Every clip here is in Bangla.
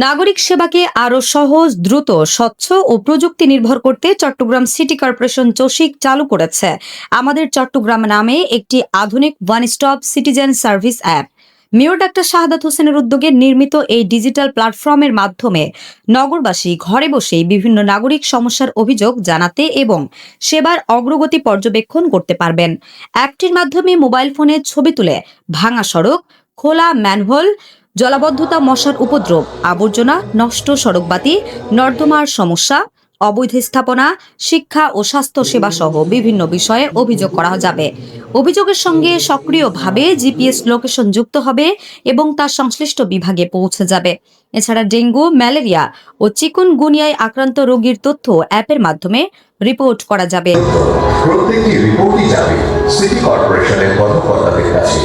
নাগরিক সেবাকে আরও সহজ, দ্রুত, স্বচ্ছ ও প্রযুক্তি নির্ভর করতে চট্টগ্রাম সিটি কর্পোরেশন চসিক চালু করেছে আমাদের চট্টগ্রাম নামে একটি আধুনিক one stop citizen service app. Mayor ডাক্তার শাহাদাত হোসেনের উদ্যোগে নির্মিত এই ডিজিটাল প্ল্যাটফর্মের মাধ্যমে নগরবাসী ঘরে বসেই বিভিন্ন নাগরিক সমস্যার অভিযোগ জানাতে এবং সেবার অগ্রগতি পর্যবেক্ষণ করতে পারবেন। অ্যাপটির মাধ্যমে মোবাইল ফোনে ছবি তুলে ভাঙা সড়ক, খোলা ম্যানহোল, জলাবদ্ধতা, মশার উপদ্রব, আবর্জনা, নষ্ট সড়কবাতি, নর্দমার সমস্যা, অবৈধ স্থাপনা, শিক্ষা ও স্বাস্থ্য সেবা সহ বিভিন্ন বিষয়ে অভিযোগ করা যাবে। অভিযোগের সঙ্গে সক্রিয়ভাবে জিপিএস লোকেশন যুক্ত হবে এবং তা সংশ্লিষ্ট বিভাগে পৌঁছে যাবে। এছাড়া ডেঙ্গু, ম্যালেরিয়া ও চিকুনগুনিয়ায় আক্রান্ত রোগীর তথ্য অ্যাপের মাধ্যমে রিপোর্ট করা যাবে। প্রত্যেকটি রিপোর্টই যাবে সিটি কর্পোরেশনের কর্মকর্তাদের কাছে,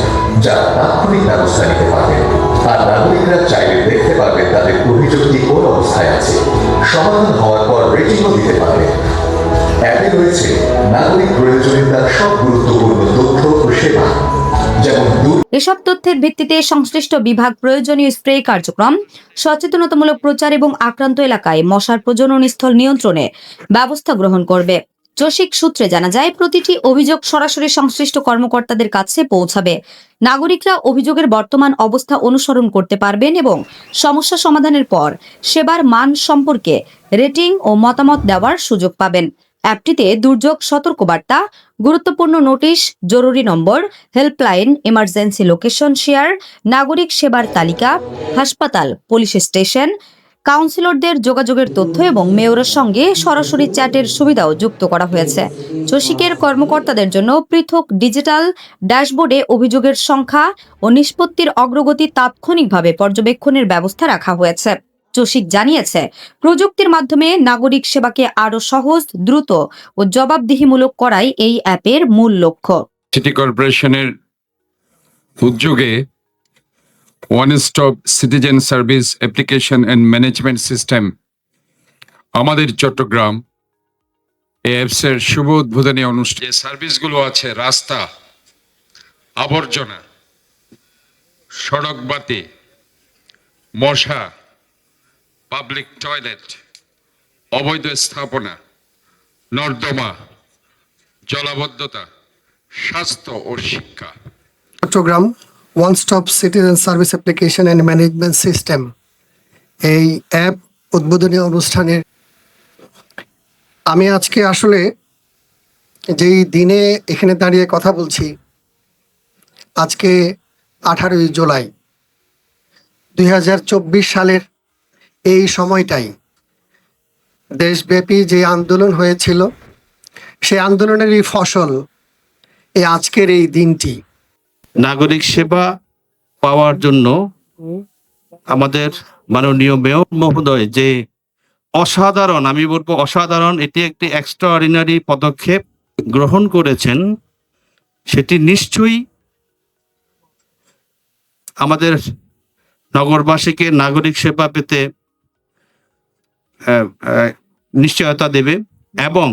যারা তাৎক্ষণিক ব্যবস্থা নিতে পারবেন। আর নাগরিকরা চাইলে দেখতে পারবেন তাদের অভিযোগটি কোন অবস্থায় আছে, সমাধান হওয়ার পর রেটিংও দিতে পারবেন। অ্যাপে রয়েছে নাগরিক প্রয়োজনীয়তার সব গুরুত্বপূর্ণ তথ্য ও সেবা, যেমন এসব তথ্যের ভিত্তিতে সংশ্লিষ্ট বিভাগ প্রয়োজনীয় স্প্রে কার্যক্রম, সচেতনতামূলক প্রচার এবং আক্রান্ত এলাকায় মশার প্রজনন স্থল নিয়ন্ত্রণে ব্যবস্থা গ্রহণ করবে। চসিক সূত্রে জানা যায়, প্রতিটি অভিযোগ সরাসরি সংশ্লিষ্ট কর্মকর্তাদের কাছে পৌঁছাবে। নাগরিকরা অভিযোগের বর্তমান অবস্থা অনুসরণ করতে পারবেন এবং সমস্যা সমাধানের পর সেবার মান সম্পর্কে রেটিং ও মতামত দেওয়ার সুযোগ পাবেন। অ্যাপটিতে দুর্যোগ সতর্কবার্তা, গুরুত্বপূর্ণ নোটিশ, জরুরি নম্বর, হেল্পলাইন, ইমার্জেন্সি লোকেশন শেয়ার, নাগরিক সেবার তালিকা, হাসপাতাল, পুলিশ স্টেশন, কাউন্সিলরদের যোগাযোগের তথ্য এবং মেয়রের সঙ্গে সরাসরি চ্যাটের সুবিধাও যুক্ত করা হয়েছে। চসিকের কর্মকর্তাদের জন্য পৃথক ডিজিটাল ড্যাশবোর্ডে অভিযোগের সংখ্যা ও নিষ্পত্তির অগ্রগতি তাৎক্ষণিকভাবে পর্যবেক্ষণের ব্যবস্থা রাখা হয়েছে। চসিক জানিয়েছে, প্রযুক্তির মাধ্যমে নাগরিক সেবাকে আরও সহজ, দ্রুত ও জবাবদিহিমূলক করাই এই অ্যাপের মূল লক্ষ্য। সিটি কর্পোরেশনের উদ্যোগে one stop citizen service application and management system আমাদের চট্টগ্রাম অ্যাপসের শুভ উদ্বোধনী অনুষ্ঠানে সার্ভিসগুলো আছে: রাস্তা, আবর্জনা, সড়ক বাতি, মশা, পাবলিক টয়লেট, অবৈধ স্থাপনা, নর্দমা, জলাবদ্ধতা, স্বাস্থ্য ও শিক্ষা। Chittagong one stop citizen service application and management system এই অ্যাপ উদ্বোধনী অনুষ্ঠানের আমি আজকে আসলে যেই দিনে এখানে দাঁড়িয়ে কথা বলছি, আজকে 18ই জুলাই 2024 সালের এই সময়টাই দেশব্যাপী যে আন্দোলন হয়েছিল, সেই আন্দোলনেরই ফসল এই আজকের এই দিনটি। নাগরিক সেবা পাওয়ার জন্য আমাদের মাননীয় মেয়র মহোদয় যে অসাধারণ, আমি বলবো অসাধারণ, এটি একটি এক্সট্রাঅর্ডিনারি পদক্ষেপ গ্রহণ করেছেন, সেটি নিশ্চয়ই আমাদের নগরবাসীকে নাগরিক সেবা পেতে নিশ্চয়তা দেবে। এবং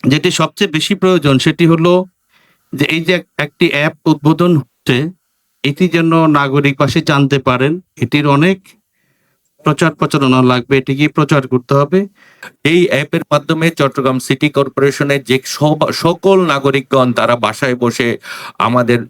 যেটি সবচেয়ে বেশি প্রয়োজন সেটি হলো যে এই যে একটি অ্যাপ উদ্বোধন হচ্ছে, এটি যেন নাগরিকবাসী জানতে পারেন। এটির অনেক প্রচার প্রচারণা লাগবে, এটিকে প্রচার করতে হবে। এই অ্যাপের মাধ্যমে চট্টগ্রাম সিটি কর্পোরেশনের যে সকল নাগরিকগণ তারা বাসায় বসে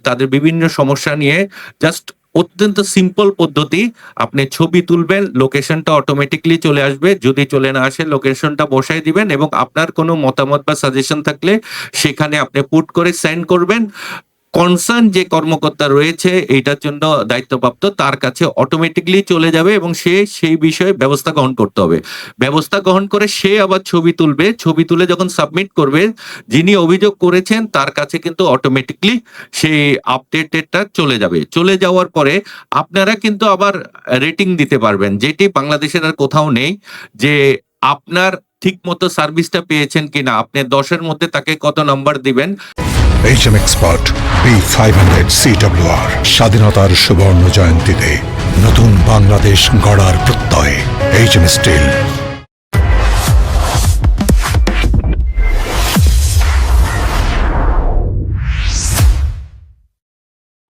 তাদের বিভিন্ন সমস্যা নিয়ে জাস্ট অত্যন্ত সিম্পল পদ্ধতি, আপনি ছবি তুলবেন, লোকেশনটা অটোমেটিকলি চলে আসবে, যদি চলে না আসে লোকেশনটা বসাই দিবেন এবং আপনার কোনো মতামত বা সাজেশন থাকলে সেখানে আপনি পুট করে সেন্ড করবেন। কনসার্ন যে কর্মকর্তা রয়েছে এইটার জন্য দায়িত্বপ্রাপ্ত, তার কাছে অটোমেটিকলি চলে যাবে এবং সে সেই বিষয়ে ব্যবস্থা গ্রহণ করতে হবে। ব্যবস্থা গ্রহণ করে সে আবার ছবি তুলবে, ছবি তুলে যখন সাবমিট করবে, যিনি অভিযোগ করেছেন তার কাছে কিন্তু অটোমেটিকলি সেই আপডেটেডটা চলে যাবে। চলে যাওয়ার পরে আপনারা কিন্তু আবার রেটিং দিতে পারবেন, যেটি বাংলাদেশের আর কোথাও নেই, যে আপনার ঠিক মতো সার্ভিসটা পেয়েছেন কিনা, আপনি 10-এর মধ্যে তাকে কত নাম্বার দিবেন। HM Expert B500 CWR স্বাধীনতার সুবর্ণ জয়ন্তীতে নতুন বাংলাদেশ গড়ার প্রত্যয়। HM Steel।